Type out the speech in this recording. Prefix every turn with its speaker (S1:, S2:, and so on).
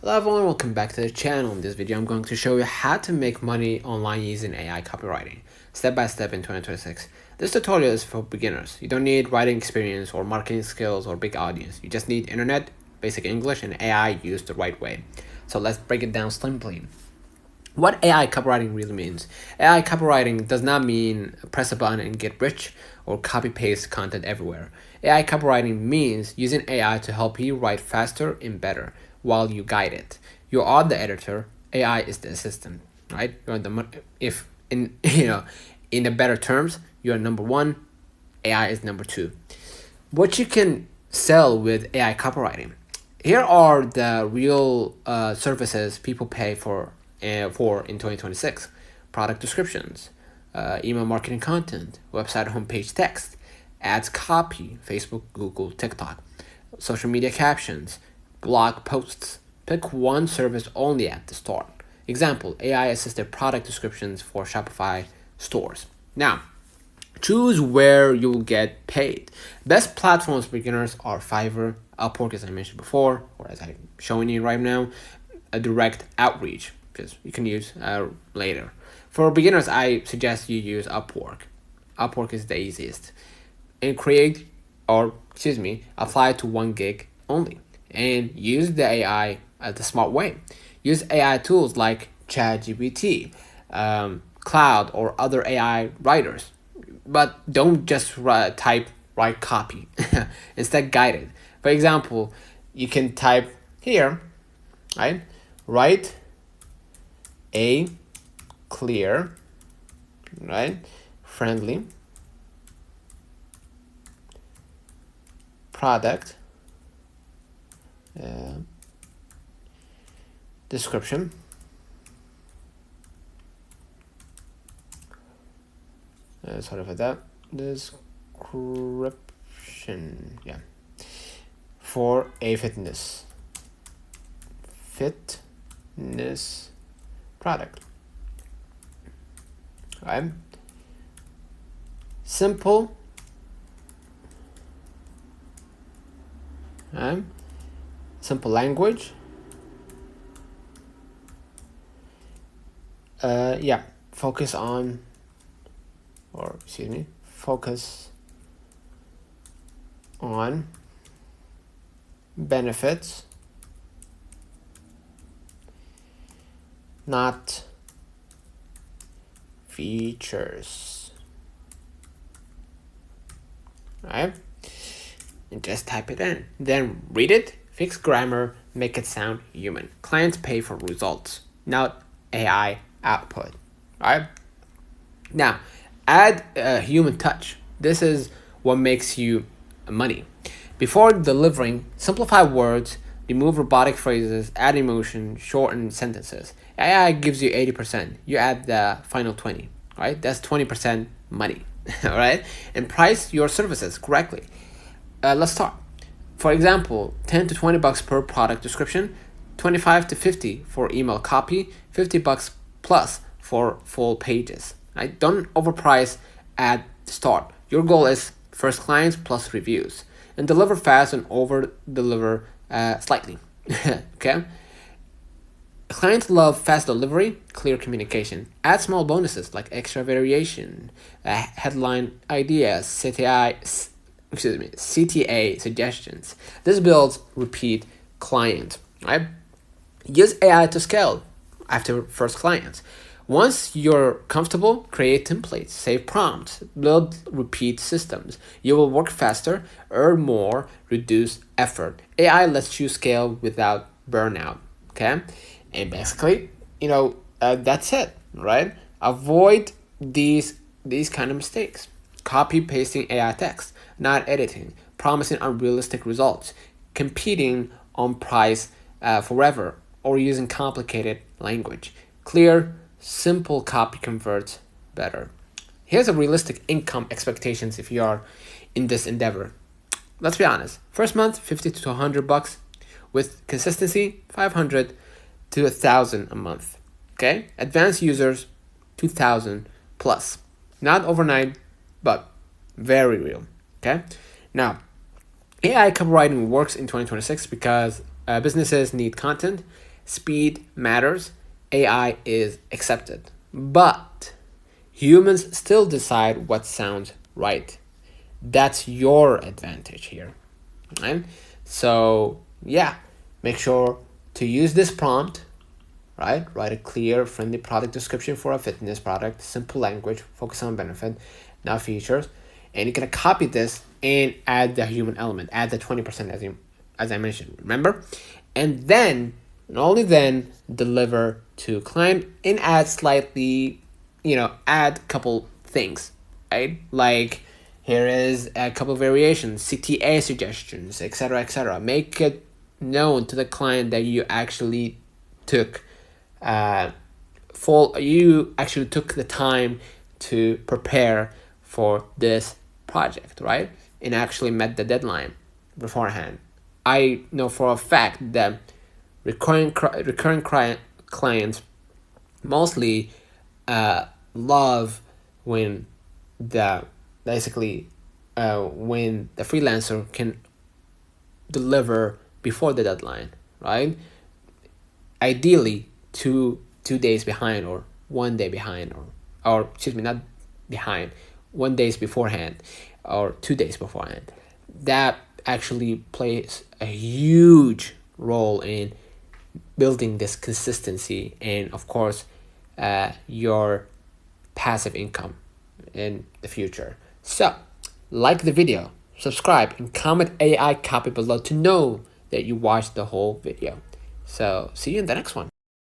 S1: Hello everyone, welcome back to the channel. In this video, I'm going to show you how to make money online using AI copywriting, step by step in 2026. This tutorial is for beginners. You don't need writing experience or marketing skills or big audience. You just need internet, basic English, and AI used the right way. So let's break it down simply. What AI copywriting really means. AI copywriting does not mean press a button and get rich or copy paste content everywhere. AI copywriting means using AI to help you write faster and better while you guide it. You are the editor, AI is the assistant, right? You're the if in in the better terms, you are number one, AI is number two. What you can sell with AI copywriting. Here are the real services people pay for in 2026: product descriptions, email marketing content, website homepage text, ads copy, Facebook, Google, TikTok, social media captions, blog posts. Pick one service only at the start. Example, AI assisted product descriptions for Shopify stores. Now, choose where you will get paid. Best platforms for beginners are Fiverr, Upwork, as I mentioned before, or as I'm showing you right now, a direct outreach, because you can use later. For beginners, I suggest you use Upwork. Upwork is the easiest. And apply to 1 gig only. And use the AI the smart way. Use AI tools like ChatGPT, Cloud, or other AI writers. But don't just write copy. Instead, guide it. For example, you can type here, right? Write a clear, right? Friendly product description sorry for that description, yeah, for a fitness product, right? Simple, right? Simple language, focus on benefits, not features, right? And just type it in, then read it, fix grammar, make it sound human. Clients pay for results, not AI output, right? Now, add a human touch. This is what makes you money. Before delivering, simplify words, remove robotic phrases, add emotion, shorten sentences. AI gives you 80%. You add the final 20, right? That's 20% money, all right? And price your services correctly. Let's start. For example, 10 to 20 bucks per product description, 25 to 50 for email copy, 50 bucks plus for full pages. Right? Don't overprice at the start. Your goal is first clients plus reviews, and deliver fast and over deliver slightly. Okay. Clients love fast delivery, clear communication. Add small bonuses like extra variation, headline ideas, CTA suggestions. This builds repeat client, right? Use AI to scale after first clients. Once you're comfortable, create templates, save prompts, build repeat systems. You will work faster, earn more, reduce effort. AI lets you scale without burnout, okay? And basically, that's it, right? Avoid these kind of mistakes. Copy pasting AI text, not editing, promising unrealistic results, competing on price forever, or using complicated language. Clear, simple copy converts better. Here's a realistic income expectations if you are in this endeavor. Let's be honest. First month, 50 to 100 bucks. With consistency, 500 to 1,000 a month. Okay? Advanced users, 2,000 plus. Not overnight, but very real. Okay? Now, AI copywriting works in 2026 because businesses need content, speed matters, AI is accepted, but humans still decide what sounds right. That's your advantage here, right? So yeah, make sure to use this prompt, right? Write a clear, friendly product description for a fitness product, simple language, focus on benefit, not features. And you're gonna copy this and add the human element, add the 20% as I mentioned, remember? And then, and only then, deliver to client and add slightly, add a couple things, right? Like here is a couple variations, CTA suggestions, etc., etc. Make it known to the client that you actually took you actually took the time to prepare for this project, right? And actually met the deadline beforehand. I know for a fact that recurring clients mostly love when the when the freelancer can deliver before the deadline, right? Ideally, two days behind or 1 day behind, or excuse me, not behind, 1 day beforehand or 2 days beforehand. That actually plays a huge role in building this consistency and, of course, your passive income in the future. So, like the video, subscribe, and comment AI copy below to know that you watched the whole video. So, see you in the next one.